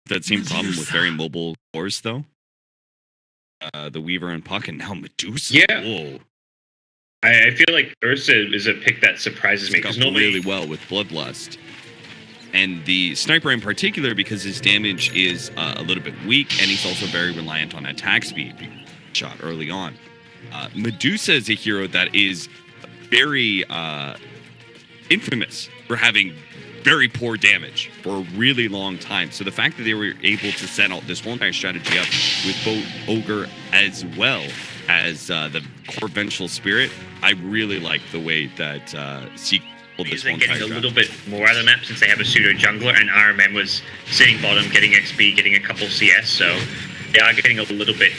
That same problem with very mobile cores, though. The Weaver and Puck, and now Medusa. Yeah. Whoa. I feel like Ursa is a pick that surprises me, because normally really well with Bloodlust. And the Sniper in particular, because his damage is a little bit weak, and he's also very reliant on attack speed. Shot early on. Medusa is a hero that is very infamous for having very poor damage for a really long time. So the fact that they were able to set out this whole entire strategy up with both Ogre as well as the core Vengeful Spirit, I really like the way that Seek pulled this whole entire getting a little bit more out of the map since they have a pseudo jungler, and RMM was sitting bottom, getting XP, getting a couple CS, so they are getting a little bit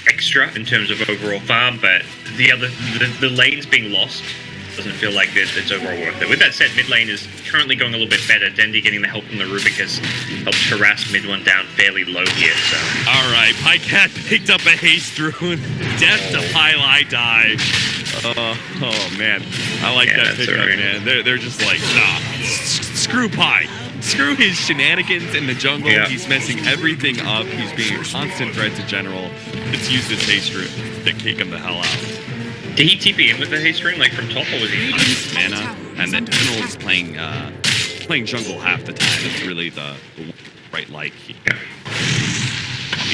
extra in terms of overall farm, but the lanes being lost doesn't feel like it's overall worth it. With that said, mid lane is currently going a little bit better. Dendi getting the help from the Rubik has helped harass mid one down fairly low here. So all right, PaPeDa picked up a haste rune. Death to PaPeDa-game. Oh man, I like that pickup, right, man. They're just like, nah, screw Pi. Screw his shenanigans in the jungle. Yeah. He's messing everything up. He's being a constant threat to General. Let's use this haste rune to kick him the hell out. Did he TP in with the haste rune, like from top, or was he? Mana, and the General is playing jungle half the time. It's really the right like. Yeah.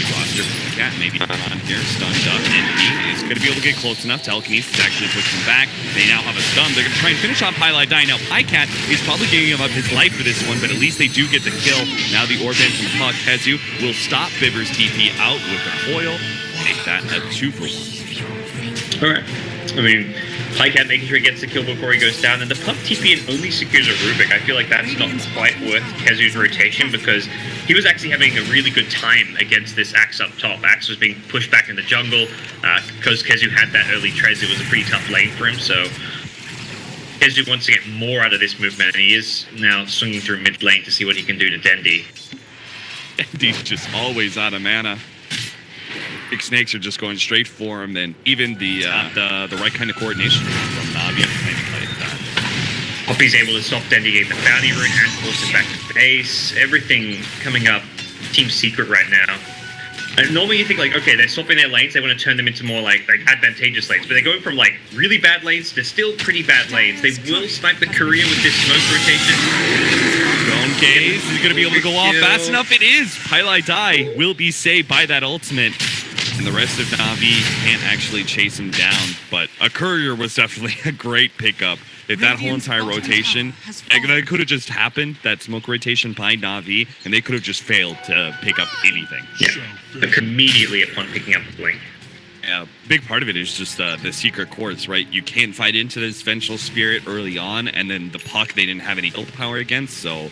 Roster. Yeah, maybe on here, stunned up, and he is going to be able to get close enough. Telekinesis actually puts him back. They now have a stun. They're going to try and finish off PaPeDa-game. Now, PyCat is probably giving him up his life for this one, but at least they do get the kill. Now the Orban from PaPeDa will stop Biver's TP out with the coil. Make that a 2-for-1. Alright. I mean, PyCat making sure he gets the kill before he goes down, and the pump TP and only secures a Rubik. I feel like that's not quite worth Kezu's rotation, because he was actually having a really good time against this Axe up top. Axe was being pushed back in the jungle. Because Kezu had that early Trez, it was a pretty tough lane for him, so Kezu wants to get more out of this movement, and he is now swinging through mid lane to see what he can do to Dendi. Dendi's just always out of mana. Big snakes are just going straight for him, and even the right kind of coordination from NaVi. Poppy's able to stop Dendi getting the bounty rune and force him back to base. Everything coming up Team Secret right now. And normally you think like, okay, they're swapping their lanes, they want to turn them into more like advantageous lanes, but they're going from like really bad lanes to still pretty bad lanes. They will snipe the courier with this smoke rotation. Drone gaze is going to be able to go off fast enough. It is. PaPeDa-game will be saved by that ultimate. And the rest of NaVi can't actually chase him down, but a courier was definitely a great pickup. If that whole entire rotation, that could have just happened, that smoke rotation by NaVi, and they could have just failed to pick up anything. Yeah, immediately upon picking up the blink. Yeah, big part of it is just the secret courts, right? You can't fight into this Vengeful Spirit early on, and then the Puck they didn't have any ult power against, so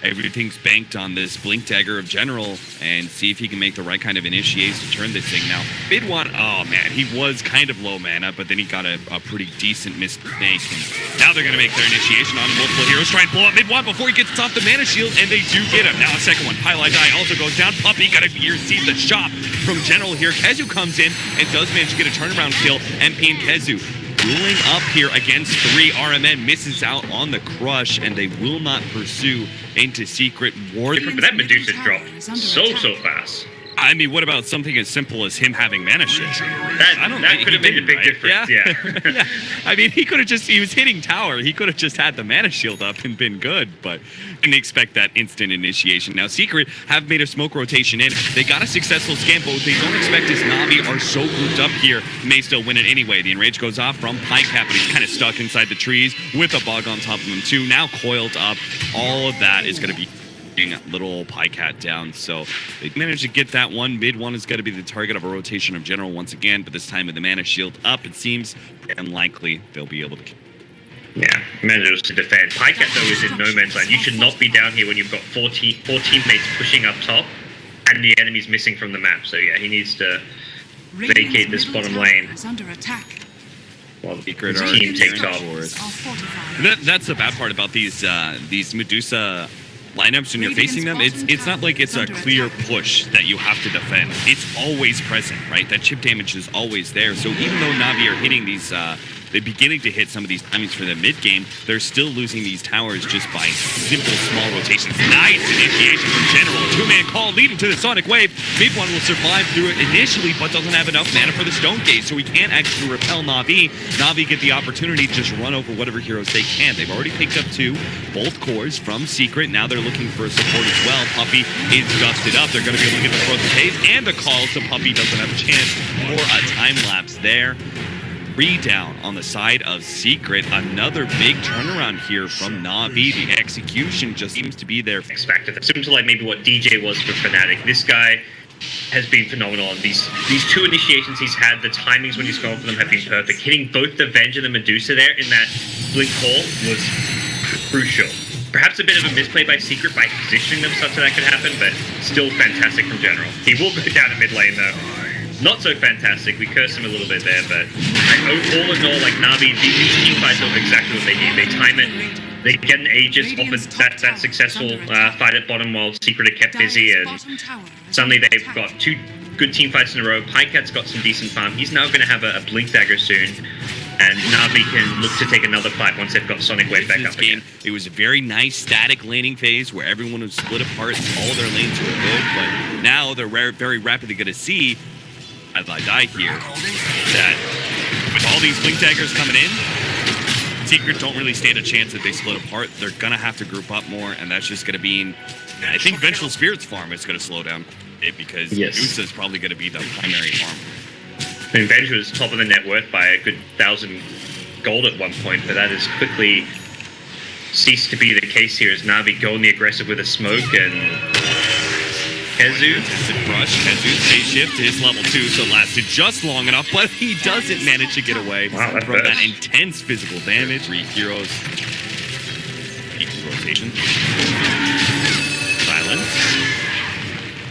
everything's banked on this Blink Dagger of General, and see if he can make the right kind of initiates to turn this thing. Now, mid one, oh man, he was kind of low mana, but then he got a pretty decent mistake, and now they're going to make their initiation on multiple heroes, try and pull up mid one before he gets off the mana shield, and they do get him. Now a second one, PaPeDa-game also goes down. Puppy got to receive the shot from General here. Kezu comes in and does manage to get a turnaround kill. MP and Kezu dueling up here against 3. RMN misses out on the crush, and they will not pursue into Secret War. But that Medusa dropped so fast. I mean, what about something as simple as him having mana shield? That could have made a big difference, yeah. Yeah. I mean, he was hitting tower. He could have just had the mana shield up and been good, but didn't expect that instant initiation. Now, Secret have made a smoke rotation in. They got a successful scan, but what they don't expect is NaVi are so grouped up here, may still win it anyway. The enrage goes off from PyCat, but he's kind of stuck inside the trees with a bug on top of him too. Now coiled up. All of that is going to be little PyCat down, so they managed to get that one. Mid one is going to be the target of a rotation of General once again, but this time with the mana shield up, it seems unlikely they'll be able to. Yeah, managed to defend. PyCat though is in no man's land. You should not be down here when you've got four teammates pushing up top and the enemy's missing from the map. So yeah, he needs to vacate this bottom lane. While the team takes off. That's the bad part about these Medusa lineups when you're facing them. It's not like it's a clear push that you have to defend. It's always present, right? That chip damage is always there. So even though NaVi are hitting these they're beginning to hit some of these timings for the mid game. They're still losing these towers just by simple small rotations. Nice initiation from General. Two-man call leading to the Sonic Wave. Mid-1 will survive through it initially, but doesn't have enough mana for the Stone Gaze, so he can't actually repel NaVi. NaVi get the opportunity to just run over whatever heroes they can. They've already picked up both cores from Secret. Now they're looking for support as well. Puppey is dusted up. They're going to be able to get the Frozen Haze and the call, so Puppey doesn't have a chance for a time lapse there. 3 down on the side of Secret. Another big turnaround here from NaVi. The execution just seems to be there. Expected. Similar to like maybe what DJ was for Fnatic. This guy has been phenomenal on these 2 initiations he's had. The timings when he's gone for them have been perfect. Hitting both the Venge and the Medusa there in that blink call was crucial. Perhaps a bit of a misplay by Secret by positioning them such that could happen, but still fantastic from General. He will go down to mid lane though. Not so fantastic. We cursed him a little bit there, but all in all, like NaVi, these team fights are exactly what they need. They time it. They get an Aegis off of that successful fight at bottom while Secret are kept busy, and suddenly they've got 2 good team fights in a row. PaPeDa-game's got some decent farm. He's now going to have a Blink Dagger soon, and NaVi can look to take another fight once they've got Sonic Wave back up again. It was a very nice static laning phase where everyone was split apart and all their lanes were good, but now they're very rapidly going to see PaPeDa-game here that with all these Blink Daggers coming in, Secret don't really stand a chance that they split apart. They're going to have to group up more, and that's just going to mean, I think Vengeful Spirit's farm is going to slow down because Medusa is probably going to be the primary farm. I mean, Venge was top of the net worth by a good 1,000 gold at one point, but that has quickly ceased to be the case here as NaVi going the aggressive with a smoke, and Hezu. Rush. Hezu's phase shift is level 2, so lasted just long enough, but he doesn't manage to get away from that intense physical damage. 3 heroes. Rotation. Silence.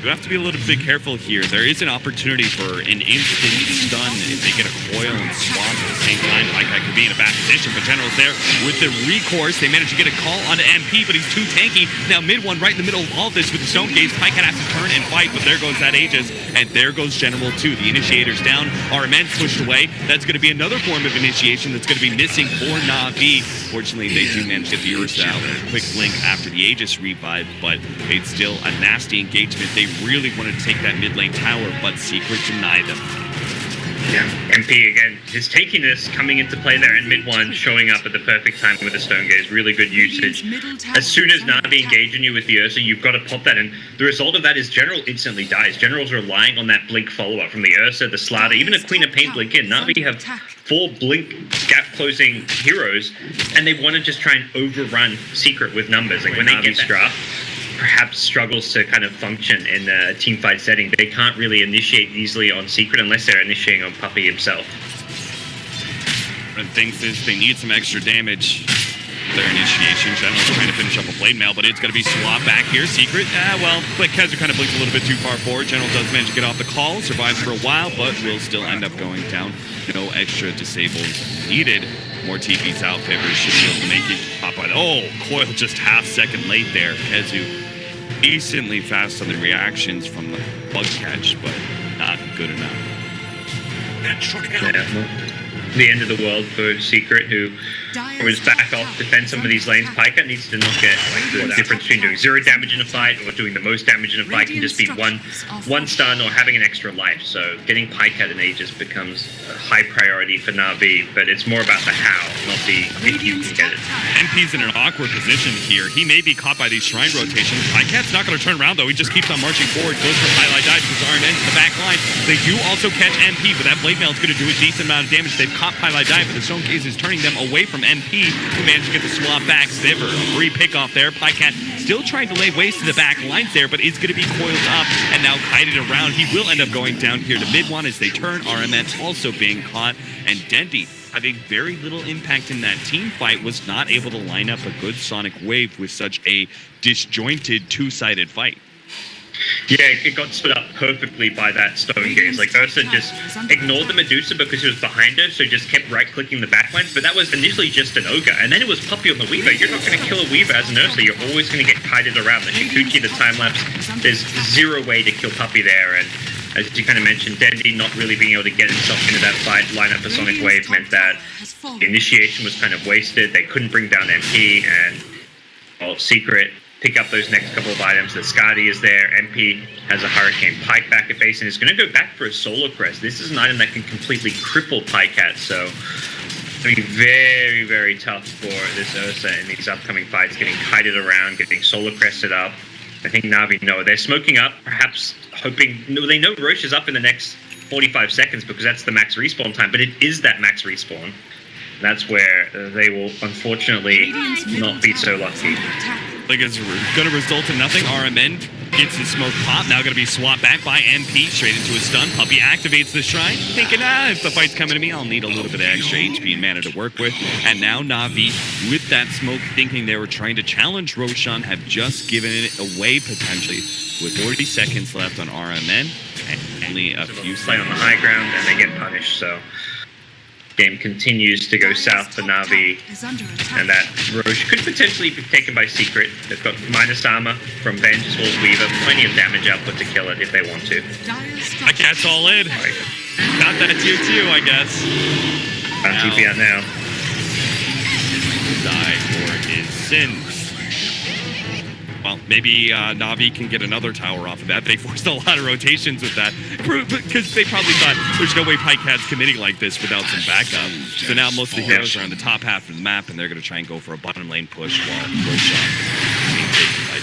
You have to be a little bit careful here. There is an opportunity for an instant stun if they get a coil and swamp at the same time. PaPeDa-game could be in a bad position, but General's there with the recourse. They manage to get a call onto MP, but he's too tanky. Now mid-1 right in the middle of all this with the Stone Gaze. PaPeDa-game has to turn and fight, but there goes that Aegis, and there goes General too. The initiator's down. RMN's pushed away. That's going to be another form of initiation that's going to be missing for NaVi. Fortunately, they do manage to get the Ursa out with a quick blink after the Aegis revive, but it's still a nasty engagement. They really wanted to take that mid lane tower, but Secret denied them. Yeah, MP again, his tankiness coming into play there in mid-1, showing up at the perfect time with the Stone Gaze, really good usage. As soon as NaVi engage in you with the Ursa, you've got to pop that, and the result of that is General instantly dies. General's relying on that blink follow-up from the Ursa, the Slaughter, even a Queen of Pain blink in. NaVi have 4 blink gap-closing heroes, and they want to just try and overrun Secret with numbers. Like when they get Stra, perhaps struggles to kind of function in a team fight setting. They can't really initiate easily on Secret unless they're initiating on Puppey himself. And thinks is they need some extra damage. Their initiation. General's trying to finish up a blade mail, but it's going to be swapped back here. Secret, well, but Kezer kind of blinks a little bit too far forward. General does manage to get off the call, survives for a while, but will still end up going down. No extra disables needed. More TP's out. Favors should be able to make it. Oh, coil just half second late there. Kezu decently fast on the reactions from the bug catch, but not good enough. Yeah. The end of the world for Secret, who was back off, defend some of these lanes. PaPeDa-game needs to not get like the difference between doing 0 damage in a fight or doing the most damage in a fight can just be one stun or having an extra life. So getting PaPeDa-game and Aegis becomes a high priority for NaVi, but it's more about the how, not the if you can get it. MP's in an awkward position here. He may be caught by these shrine rotations. PaPeDa-game's not going to turn around though. He just keeps on marching forward, goes for PaPeDa-game because RMN's in the back line. They do also catch MP, but that blade mail is going to do a decent amount of damage. They've caught PaPeDa-game, but the Stone Gaze is turning them away from MP, who managed to get the swap back. Ziver, a free pick off there. PaPeDa-game still trying to lay waste to the back lines there, but is going to be coiled up and now kited around. He will end up going down here to mid-1 as they turn. RMN also being caught, and Dendy, having very little impact in that team fight, was not able to line up a good Sonic Wave with such a disjointed two-sided fight. Yeah, it got split up perfectly by that Stone Gaze. Like, Ursa just ignored the Medusa because he was behind her, so just kept right-clicking the backlines, but that was initially just an Ogre, and then it was Puppey on the Weaver. You're not going to kill a Weaver as an Ursa, you're always going to get kited around. The Shikuchi, the time-lapse, there's zero way to kill Puppey there, and as you kind of mentioned, Dendy not really being able to get himself into that fight, line up a Sonic Wave meant that The initiation was kind of wasted. They couldn't bring down MP, and Secret pick up those next couple of items. The Skadi is there. MP has a Hurricane Pike back at base and is going to go back for a Solar Crest. This is an item that can completely cripple Pikecat, so it's going to be very, very tough for this Ursa in these upcoming fights, getting kited around, getting Solar Crested up. I think NaVi know. They're smoking up, perhaps hoping... No, they know Roche is up in the next 45 seconds because that's the max respawn time, but it is that max respawn. That's where they will unfortunately not be so lucky. Like it's going to result in nothing. RMN gets his smoke pop. Now going to be swapped back by MP straight into a stun. Puppey activates the shrine, thinking, if the fight's coming to me, I'll need a little bit of extra HP and mana to work with. And now NaVi, with that smoke, thinking they were trying to challenge Roshan, have just given it away potentially. With 40 seconds left on RMN and only a few play on the high ground, and they get punished. So game continues to go south for NaVi, and that Roche could potentially be taken by Secret. They've got minus armor from Venge as well as Weaver, plenty of damage output to kill it if they want to. I cat's all in. Got that tier 2, I guess. On TP out now. Die for his sins. Well, maybe NaVi can get another tower off of that. They forced a lot of rotations with that because they probably thought there's no way Pikehat's committing like this without some backup. So now most of the heroes are on the top half of the map, and they're going to try and go for a bottom lane push while Roshan being taken by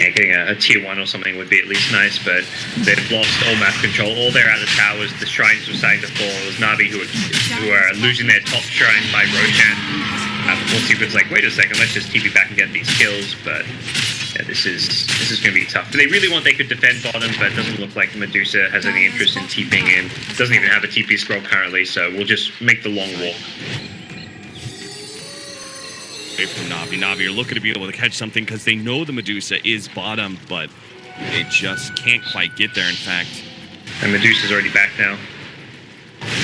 Yeah, getting a tier 1 or something would be at least nice, but they've lost all map control. All they're out of towers. The shrines were starting to fall. It was NaVi who are losing their top shrine by Roshan. Before Secret's like, wait a second, let's just TP back and get these kills. But yeah, this is going to be tough. If they really want, they could defend bottom, but it doesn't look like Medusa has any interest in TPing in. Doesn't even have a TP scroll currently, so we'll just make the long walk. From NaVi are looking to be able to catch something because they know the Medusa is bottom, but they just can't quite get there, in fact. And Medusa's already back now.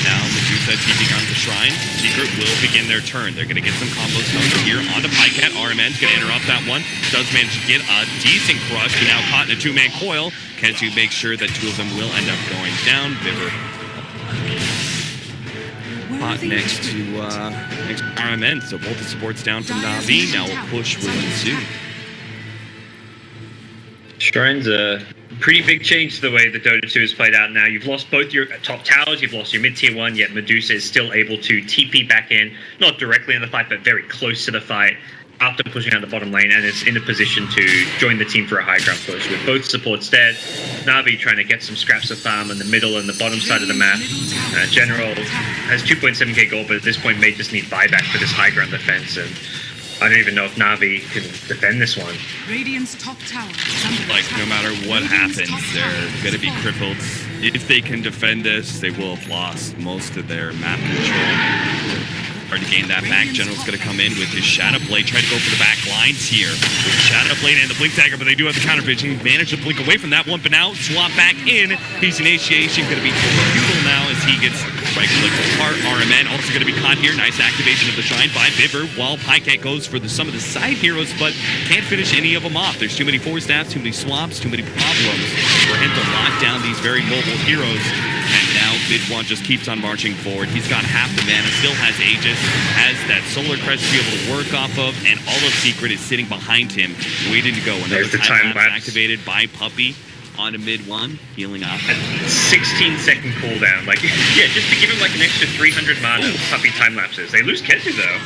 Now Medusa TPing on the shrine. Secret will begin their turn. They're going to get some combos over here onto Pikecat. RMN's going to interrupt that one. Does manage to get a decent crush, but now caught in a two-man coil. Kenzu makes sure that two of them will end up going down. Viver hot next to RMN, so both the supports down from NaVi. Now a push will ensue. Shrine's a pretty big change to the way the Dota 2 is played out now. You've lost both your top towers, you've lost your mid-tier 1, yet Medusa is still able to TP back in, not directly in the fight, but very close to the fight after pushing out the bottom lane, and is in a position to join the team for a high ground push. With both supports dead, NaVi trying to get some scraps of farm in the middle and the bottom side of the map. General has 2.7k gold, but at this point may just need buyback for this high ground defense, and I don't even know if NaVi can defend this one. Radiant's top tower. Like, no matter what happens, they're going to be crippled. If they can defend this, they will have lost most of their map control. Hard to gain that back. General's going to come in with his Shadow Blade, try to go for the back lines here. With Shadow Blade and the Blink Dagger, but they do have the counter vision. Managed to blink away from that one, but now swap back in. His initiation going to be futile now as he gets right-click apart. RMN also going to be caught here. Nice activation of the Shrine by Viver, while Pikecat goes for some of the side heroes, but can't finish any of them off. There's too many force stats, too many swaps, too many problems for him to lock down these very mobile heroes. And now Mid1 just keeps on marching forward. He's got half the mana, still has Aegis, has that Solar Crest to be able to work off of, and all of Secret is sitting behind him, waiting to go. Another time lapse activated by Puppey onto Mid1, healing up. A 16-second cooldown. Like, yeah, just to give him like an extra 300 mana, Puppey time lapses. They lose Kenzu though.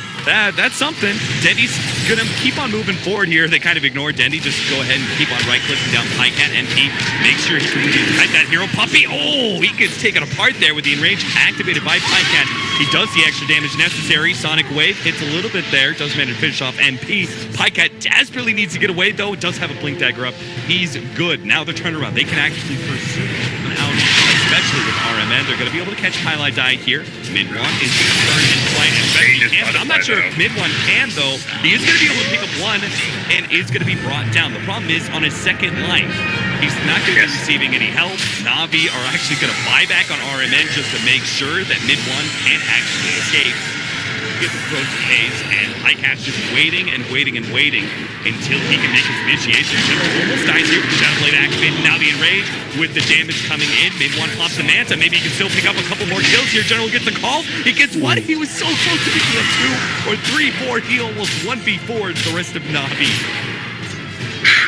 That's something. Dendy's gonna keep on moving forward here. They kind of ignore Dendy. Just go ahead and keep on right-clicking down Pikecat, and he makes sure he can fight that hero. Puppey, he gets taken apart there with the enrage activated by Pikecat. He does the extra damage necessary. Sonic Wave hits a little bit there. Does manage to finish off MP. Pikecat desperately needs to get away though. Does have a Blink Dagger up. He's good. Now they're turning around. They can actually pursue him out, especially with RMN. They're going to be able to catch Highlight Die here. Mid1 is going to turn in flight as best he can. I'm not sure if Mid1 can, though. He is going to be able to pick up one and is going to be brought down. The problem is, on his second life, he's not going to be receiving any help. NaVi are actually going to buy back on RMN just to make sure that Mid1 can't actually escape. Get the close phase, and Pikehat's just waiting and waiting and waiting until he can make his initiation. General almost dies here with the Shadow Blade activated. activated NaVi Enrage with the damage coming in. Mid-1 pops the Manta. Maybe he can still pick up a couple more kills here. General gets the call. He gets one. He was so close to picking up 2 or 3, 4. He almost 1v4'd the rest of NaVi.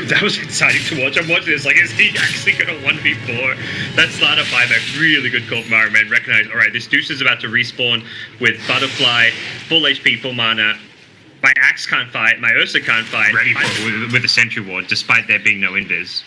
That was exciting to watch. I'm watching this like, is he actually going to 1v4? That starter buyback, really good call from Ironman. Recognize, all right, this Deuce is about to respawn with Butterfly, full HP, full mana. My Axe can't fight, my Ursa can't fight. Ready for with the Sentry Ward, despite there being no invis.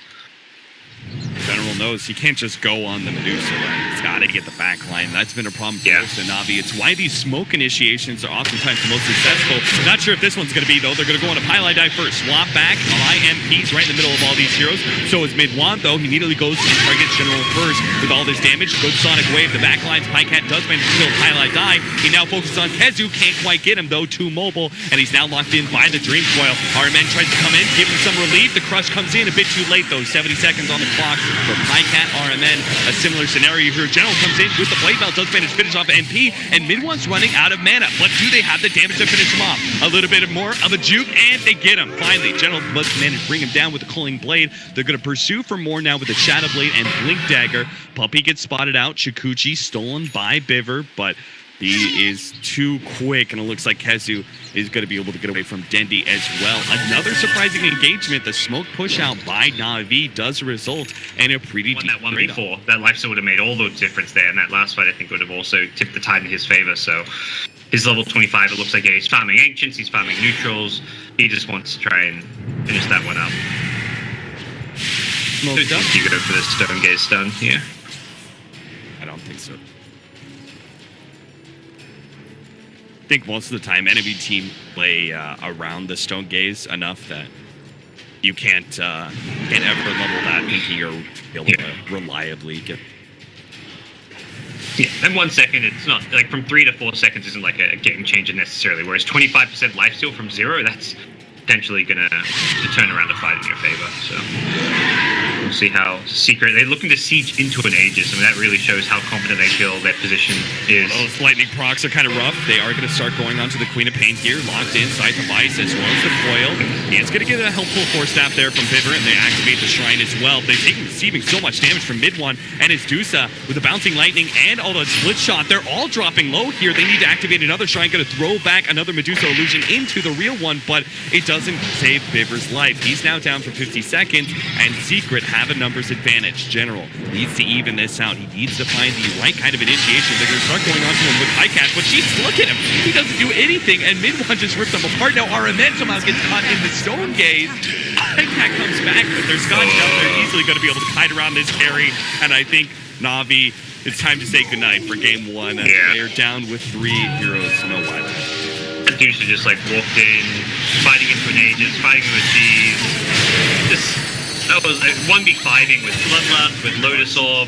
General knows he can't just go on the Medusa, right? He's got to get the back line. That's been a problem for most of NaVi. It's why these smoke initiations are oftentimes the most successful. Not sure if this one's going to be, though. They're going to go on a pylon dive first. Swap back. IMPs right in the middle of all these heroes. So is mid-1, though. He immediately goes to target General first with all this damage. Good Sonic Wave. The back lines. PyCat does manage to kill pylon dive. He now focuses on KheZu. Can't quite get him, though. Too mobile. And he's now locked in by the Dream Coil. Our men tries to come in, give him some relief. The Crush comes in a bit too late, though. 70 seconds on the clock for PyCat. RMN, a similar scenario here. General comes in with the Blade Belt, does manage to finish off MP, and mid-1's running out of mana. But do they have the damage to finish him off? A little bit more of a juke, and they get him. Finally, General must manage to bring him down with the Culling Blade. They're going to pursue for more now with the Shadow Blade and Blink Dagger. Puppey gets spotted out. Shikuchi stolen by Biver, but he is too quick, and it looks like KheZu is going to be able to get away from Dendi as well. Another surprising engagement. The smoke push out by NaVi does result in a pretty deep that 1v4. That lifesteal would have made all the difference there, and that last fight I think would have also tipped the tide in his favor. So his level 25, it looks like he's farming Ancients, he's farming Neutrals. He just wants to try and finish that one up. Smoked up. Do you go for the Stone Gaze stun here? I don't think so. I think most of the time NaVi team play around the Stone Gaze enough that you can't ever level that thinking you're able to reliably get. Yeah, and 1 second, it's not like from 3 to 4 seconds isn't like a game changer necessarily. Whereas 25% lifesteal from 0, that's potentially gonna turn around a fight in your favor. So we'll see how Secret, they're looking to siege into an Aegis, and that really shows how confident they feel their position is. Those lightning procs are kind of rough. They are going to start going onto the Queen of Pain here, locked inside the Vice as well as the Coil. He is going to get a helpful Force Staff there from Biver, and they activate the Shrine as well. They're receiving so much damage from mid-1, and his Dusa with the Bouncing Lightning and all the Split Shot. They're all dropping low here. They need to activate another Shrine, going to throw back another Medusa Illusion into the real one, but it doesn't save Biver's life. He's now down for 50 seconds, and Secret have a numbers advantage. General needs to even this out. He needs to find the right kind of initiation. They're going to start going on to him with PyCat, but jeez, look at him. He doesn't do anything, and mid-1 just ripped them apart. Now RMN somehow gets caught in the Stone Gaze. PyCat comes back, but they're scotched out. They're easily going to be able to kite around this carry, and I think NaVi, it's time to say goodnight for game 1. They are down with 3 heroes. No wild. Deuce just like walked in, fighting into an Aegis, fighting with Cheese. That was 1v5ing with Bloodlust, with Lotus Orb.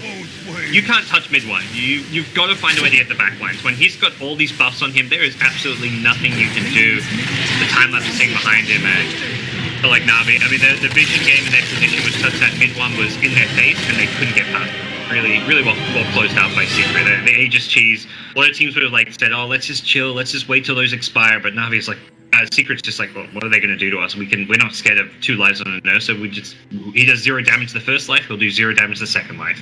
You can't touch mid-1. You've got to find a way to get the backlines. When he's got all these buffs on him, there is absolutely nothing you can do. The time-lapsing behind him, and like NaVi, I mean, the vision game in their position was such that mid-1 was in their face, and they couldn't get past it. Really well closed out by Secret. The Aegis cheese. A lot of teams would have like said, "Oh, let's just chill. Let's just wait till those expire." But NaVi is like, Secret's just like, well, what are they going to do to us? We're not scared of 2 lives on a nurse. So he does 0 damage the first life. He'll do 0 damage the second life.